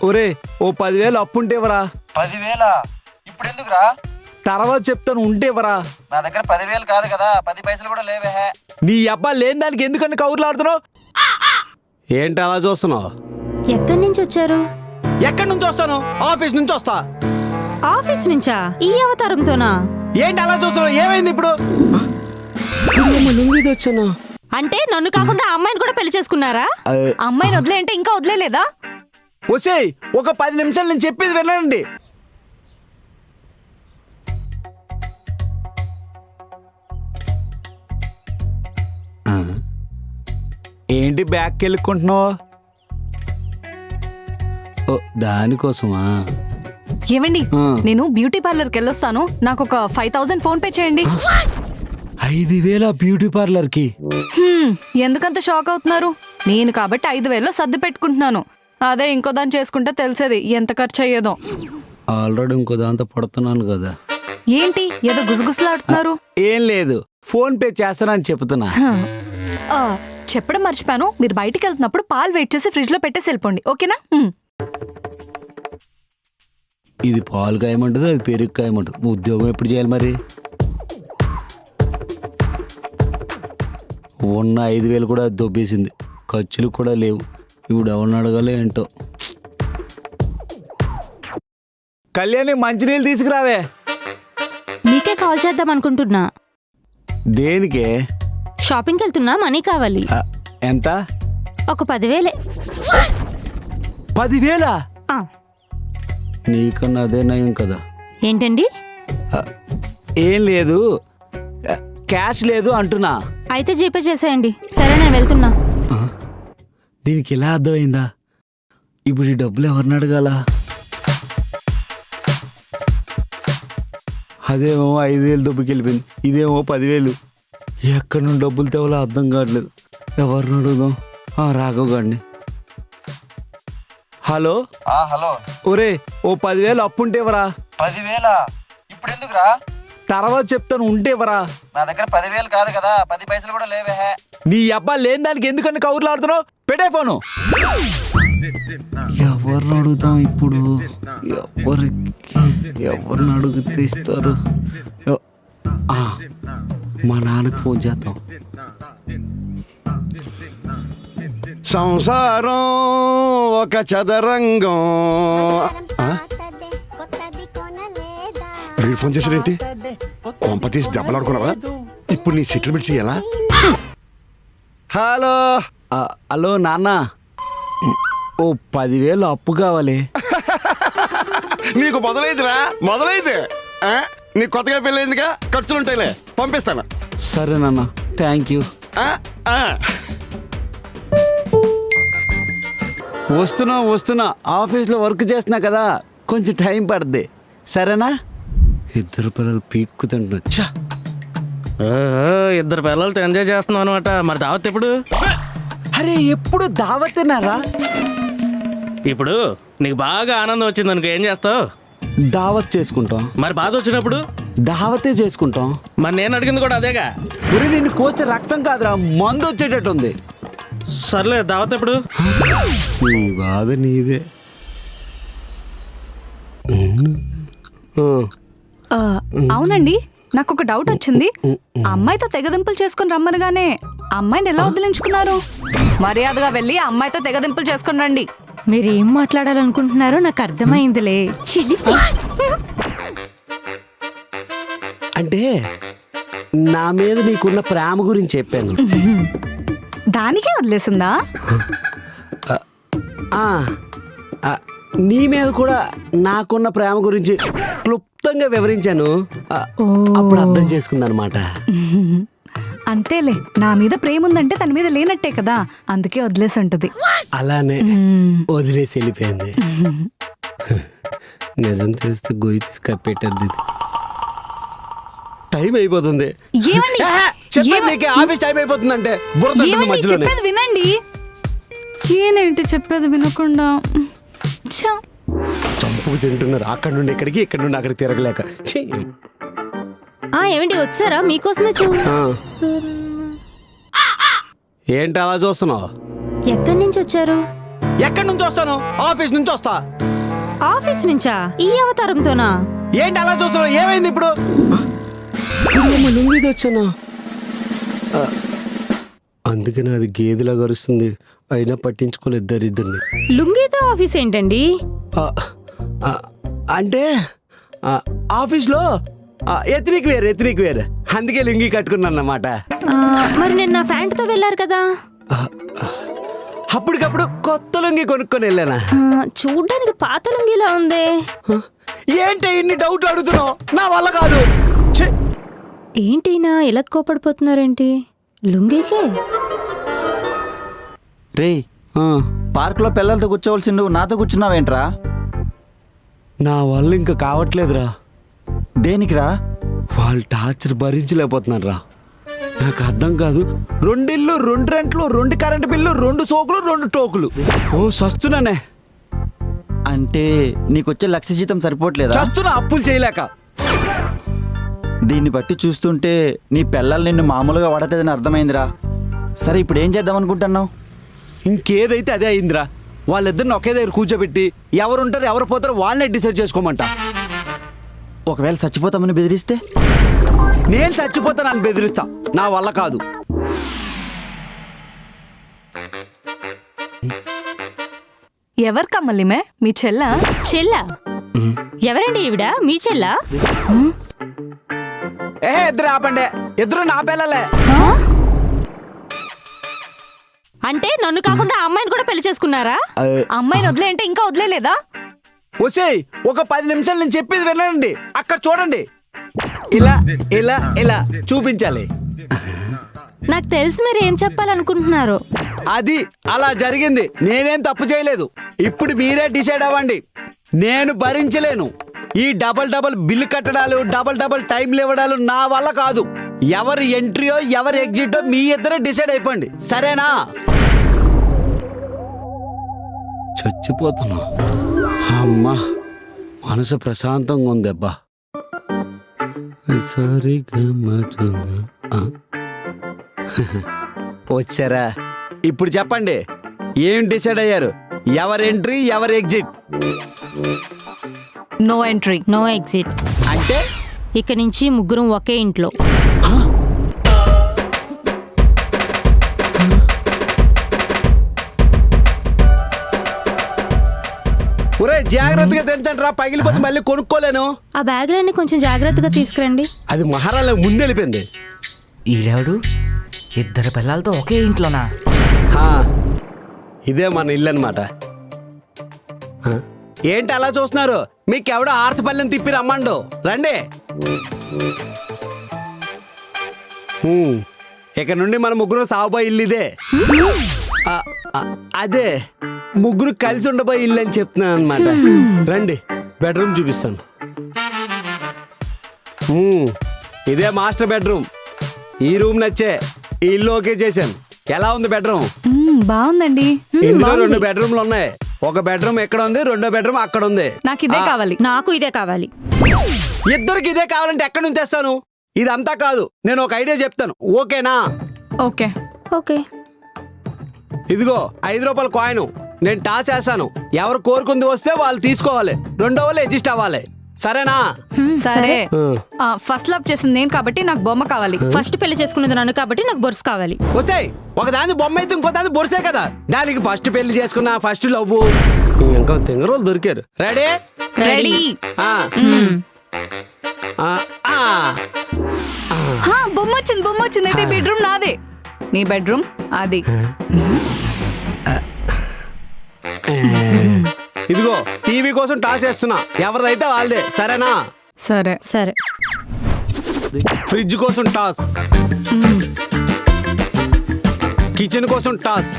ఒరే ఓ 10,000 అప్పుంటేవరా. 10,000 ఇప్పుడు ఎందుకురా? తర్వాత చెప్తాను, ఉంటేవరా. నా దగ్గర 10,000 కాదు కదా, 10 పైసలు కూడా లేవే. నీ అబ్బా లేని దానికి ఎందుకని కౌర్లు ఆడుతున్నావు? ఏంటి అలా చూస్తున్నావు? ఎక్కడి నుంచి వచ్చారు? ఎక్కడి నుంచి వస్తాను? ఆఫీస్ నుంచి వస్తా. ఆఫీస్ నుంచా? ఈ అవతారంతోనా? ఏంటి అలా చూస్తున్నావు? ఏమైంది ఇప్పుడు? వచ్చాను అంటే నన్ను కాకుండా ఆ అమ్మాయిని కూడా పెళ్లి చేసుకున్నారా? అమ్మాయిని వదిలే అంటే ఇంకా వదిలేలేదా? వచ్చేయ్, ఒక 10 నిమిషాలు నేను చెప్పేది వినండి. ఏంటి బ్యాగ్కి వెళ్ళుకుంటున్నావు? దానికోసమా? ఏమండి, నేను బ్యూటీ పార్లర్కి వెళ్ళొస్తాను, నాకు ఒక 5,000 ఫోన్ పే చేయండి. 5,000 బ్యూటీ పార్లర్ కి? ఎందుకంత షాక్ అవుతున్నారు? నేను కాబట్టి 5,000 సర్ది పెట్టుకుంటున్నాను. అదే ఇంకో దాన్ని చేసుకుంటే తెలిసేది ఎంత ఖర్చు అయ్యేదో. ఆల్రెడీ ఇంకో దాంతో పడుతున్నాను కదా. ఏంటి ఏదో గుసగుసలాడుతున్నారు? ఏం లేదు, ఫోన్ పే చేస్తానని చెప్తున్నా. చెప్పడం మర్చిపోయాను, మీరు బయటికి వెళ్తున్నప్పుడు పాలు వెయిట్ చేసి ఫ్రిడ్జ్ లో పెట్టేసి వెళ్ళిపోండి, ఓకేనా? ఇది పాలు కాయమంటుంది, అది పెరుగు కాయమంటుంది. ఉద్యోగం ఎప్పుడు చేయాలి మరి? ఉన్న 5,000 కూడా దొబ్బేసింది, ఖర్చులు కూడా లేవు. ఇప్పుడు ఎవరిని అడగాలి ఏంటో. కళ్యాణి, మంచినీళ్ళు తీసుకురావే. మీకే కాల్ చేద్దాం అనుకుంటున్నా. దేనికే? షాపింగ్కి వెళ్తున్నా, మనీ కావాలి. ఎంత? ఒక 10,000. 10,000? నీకన్నా అదే నయం కదా. ఏంటండి? ఏం లేదు, క్యాష్ లేదు అంటున్నా. అయితే జీపే చేసేయండి. సరే, నేను వెళ్తున్నా. దీనికి ఎలా అర్థమైందా? ఇప్పుడు ఈ డబ్బులు ఎవరిని అడగాల? అదేమో 5,000 డబ్బుకి వెళ్ళిపోయింది, ఇదేమో 10,000. ఎక్కడి నుండి డబ్బులు తేవాలో అర్థం కావట్లేదు. ఎవరిని అడుగుదాం? రాఘవ్ గారిని. హలో. హలో. ఒరే ఓ 10,000 అప్పుంటేవరా. 10,000 ఇప్పుడు ఎందుకురా? తర్వాత చెప్తాను, ఉంటేవరా. నా దగ్గర 10,000 కాదు కదా, 10 పైసలు కూడా లేవే. నీ అబ్బా లేని దానికి ఎందుకని కౌర్లు ఆడుతున్నావు? పెట్టే ఫోను. ఎవరిని అడుగుతాం ఇప్పుడు? ఎవరిని అడుగుతే ఇస్తారు? మా నాన్నకు ఫోన్ చేద్దాం. సంసారం ఒక చదరంగం. వీడు ఫోన్ చేశాడేంటి? కొంప తీసి దెబ్బలాడుకున్నావా? ఇప్పుడు నీ సెటిల్మెంట్ చేయాలా? హలో. హలో నాన్న, ఓ 10,000 అప్పు కావాలి. నీకు మొదలైందిరా, మొదలైంది. నీకు కొత్తగా పెళ్ళైందిగా, ఖర్చులుంటాయిలే, పంపిస్తాను. సరే నాన్న, థ్యాంక్ యూ. వస్తున్నా, ఆఫీస్లో వర్క్ చేస్తున్నా కదా, కొంచెం టైం పడుద్ది. సరేనా? 2 పిల్లలు పీక్కు తింటున్నా. ఇద్దరు పిల్లలతో ఎంజాయ్ చేస్తున్నావు అనమాట. మరి దావత్ ఎప్పుడు? అరే ఎప్పుడు దావతేనారా? ఇప్పుడు నీకు బాగా ఆనందం వచ్చింది అనుకో, ఏం చేస్తావు? దావత్ చేసుకుంటాం. మరి బాధ వచ్చినప్పుడు? దావతే చేసుకుంటాం. మరి నేను అడిగింది కూడా అదేగా. ఒరే నిన్ను కోస్తే రక్తం కాదురా, మందు వచ్చేటట్టు ఉంది. సర్లే, దావత్ ఎప్పుడు? నీ బాధ నీదే. అవునండి, నాకు ఒక డౌట్ వచ్చింది. అమ్మాయితో తెగదింపులు చేసుకుని రమ్మనగానే అమ్మాయిని ఎలా వదిలించుకున్నారు? మర్యాదగా వెళ్ళి అమ్మాయితో తెగదింపులు చేసుకుని రండి. మీరేం మాట్లాడాలనుకుంటున్నారో నాకు అర్థమైందిలే. చిలిపి. అంటే నా మీద నీకున్న ప్రేమ గురించి చెప్పాను. దానికే వదిలేసిందా? నీ మీద కూడా నాకున్న ప్రేమ గురించి క్లుప్తంగా వివరించాను. అప్పుడు అర్థం చేసుకుందనమాట. అంతేలే, నా మీద ప్రేమ ఉందంటే తన మీద లేనట్టే కదా, అందుకే వదిలేసి ఉంటది. అలానే వదిలేసి వెళ్ళిపోయింది. నిజం తెలిస్తే గొయ్యి తీసి కప్పెట్టద్ది. టైం అయిపోతుంది. ఆఫీస్ టైం అయిపోతుందంటే చెప్పేది వినండి. ఏనేంటి చెప్పేది వినకుండా? చంపుకు తింటున్నారు. అక్కడి నుండి ఇక్కడికి, ఇక్కడి నుండి అక్కడికి తిరగలేక. ఏమండి వచ్చారా? మీకోసమే ఏంటి అలా చూస్తున్నావు? ఎక్కడి నుంచి వచ్చారు? ఎక్కడి నుంచి వస్తాను? ఆఫీస్ నుంచి వస్తా. ఆఫీస్ నుంచా? ఈ అవతారంతోనా? ఏంటి అలా చూస్తున్నావు? ఏమైంది ఇప్పుడు? లుంగిది వచ్చాను, అందుకని అది గేదెలా గరుస్తుంది. అయినా పట్టించుకోలేదు దరిద్రుని. లుంగీతో ఆఫీస్ ఏంటండి? అంటే ఆఫీస్లో ఎత్నిక్ వేర్ అందుకే లుంగి కట్టుకున్నాను అన్నమాట. మరి నిన్న ప్యాంట్ తో వెళ్ళారు కదా? అప్పటికప్పుడు కొత్త లుంగి కొనుక్కొని వెళ్ళానా? చూడ్డానికి పాత లుంగిలా ఉంది. ఏంటి ఇన్ని డౌట్లు అడుగుతున్నావు? నా వల్ల కాదు. ఛీ! ఏంటినా ఇలా కోపడిపోతున్నారేంటి? లుంగీకే రే పార్క్లో పిల్లలతో కూర్చోవలసి నువ్వు నాతో కూర్చున్నావేంట్రా? నా వల్ల ఇంకా కావట్లేదురా. దేనికిరా? వాళ్ళు టార్చర్ భరించలేకపోతున్నారు రా. నాకు అర్థం కాదు. 2 ఇళ్ళు, 2 రెంట్లు, 2 కరెంటు బిల్లు, 2 సోకులు, 2 టోకులు. ఓ సస్తున్నానే. అంటే నీకొచ్చే లక్ష జీతం సరిపోవట్లేదా? చస్తున్నా అప్పులు చేయలేక. దీన్ని బట్టి చూస్తుంటే నీ పిల్లలు నిన్ను మామూలుగా వాడట్లేదని అర్థమైందిరా. సరే ఇప్పుడు ఏం చేద్దాం అనుకుంటున్నావు? ఇంకేదైతే అదే అయిందిరా. వాళ్ళిద్దరిని ఒకే దగ్గర కూర్చోబెట్టి ఎవరుంటారు ఎవరు పోతారో వాళ్ళనే డిసైడ్ చేసుకోమంట. ఒకవేళ చచ్చిపోతామని బెదిరిస్తే? నేను చచ్చిపోతానని బెదిరిస్తా. నా వల్ల కాదు. ఎవరు కమ్మలిమే? మీ చెల్ల? చెల్లా? ఎవరండి ఈవిడ? మీ చెల్లా? ఇద్దరు ఆపండి. ఇద్దరు నా పిల్లలే. అంటే నన్ను కాకుండా ఆ అమ్మాయిని కూడా పెళ్లి చేసుకున్నారా? అమ్మాయిని వదిలే అంటే ఇంకా వదిలేలేదా? ఒసేయ్, ఒక 10 నిమిషాలు నేను చెప్పేది వినండి. అక్కడ చూడండి. ఇలా ఇలా ఇలా చూపించాలి. నాకు తెలిసి మీరు ఏం చెప్పాలనుకుంటున్నారు. అది అలా జరిగింది. నేనేం తప్పు చేయలేదు. ఇప్పుడు మీరే డిసైడ్ అవ్వండి. నేను భరించలేను. ఈ డబల్ బిల్లు కట్టడాలు, డబల్ టైంలు ఇవ్వడాలు నా వల్ల కాదు. ఎవరి ఎంట్రీయో ఎవరి ఎగ్జిటో మీ ఇద్దరే డిసైడ్ అయిపోండి, సరేనా? చచ్చిపోతున్నా. అమ్మా, మనసు ప్రశాంతంగా ఉంది. అబ్బా వచ్చారా? ఇప్పుడు చెప్పండి, ఏం డిసైడ్ అయ్యారు? ఎవరి ఎంట్రీ ఎవరి exit? No entry, no exit. అంటే ఇక నుంచి ముగ్గురం ఒకే ఇంట్లో. ఒరే, జాగ్రత్తగా తెంచండి రా, పగిలిపోతే మళ్ళీ కొనుక్కోలేను. ఆ బ్యాగ్లన్నీ కొంచెం జాగ్రత్తగా తీసుకురండి. అది మహారాణి ముందు వెళ్ళిపోయింది. ఈడెవడు? 2 పిల్లలతో ఒకే ఇంట్లోనా? ఇదే మన ఇల్లు అనమాట. ఏంటి అలా చూస్తున్నారు? మీకెవడో ఆర్తపల్లెని తిప్పి రమ్మండు, రండి. ఇక నుండి మన ముగ్గురు సాగుబోయే ఇల్లు ఇదే. అదే ముగ్గురు కలిసి ఉండబోయే ఇల్లు అని చెప్తున్నాను అనమాట. రండి, బెడ్రూమ్ చూపిస్తాను. ఇదే మాస్టర్ బెడ్రూమ్. ఈ రూమ్ నచ్చే ఈ ఇల్లు ఓకే చేశాను. ఎలా ఉంది బెడ్రూమ్? బాగుందండి. ఇందులో 2 బెడ్రూమ్లు ఉన్నాయి. ఒక బెడ్రూమ్ ఎక్కడ ఉంది, 2వ బెడ్రూమ్ అక్కడ ఉంది. నాకు ఇదే కావాలి. నాకు ఇదే కావాలి. ఇద్దరికి ఇదే కావాలంటే ఎక్కడి నుంచి తెస్తాను? ఇదంతా కాదు, నేను ఒక ఐడియా చెప్తాను, ఓకేనా? Okay okay. ఇదిగో 5 రూపాయల కాయిన్. నేను టాస్ వేస్తాను. ఎవరు కోరుకుంది వస్తే వాళ్ళు తీసుకోవాలి. 2వ వాళ్ళు అడ్జస్ట్ అవ్వాలి, సరేనా? సరే. ఫస్ట్ లవ్ చేసింది నేను కాబట్టి నాకు బొమ్మ కావాలి. ఫస్ట్ పెళ్లి చేసుకున్నది నన్ను కాబట్టి నాకు బొరుసు కావాలి. వచ్చాయి. ఒక దాని బొమ్మ అయితే ఇంకో దాని బొరిసే కదా. దానికి ఫస్ట్ పెళ్లి చేసుకున్నా, ఫస్ట్ లవ్. ఇంకా తింగరోలు దొరికారు. రెడీ? రెడీ. బొమ్మ వచ్చింది. అయితే బెడ్రూమ్ నాదే, నీ బెడ్రూమ్ అది. ఇదిగో టీవీ కోసం టాస్ వేస్తున్నా. ఎవరిదైతే వాళ్ళదే, సరేనా? సరే సరే. ఫ్రిడ్జ్ కోసం టాస్, కిచెన్ కోసం టాస్,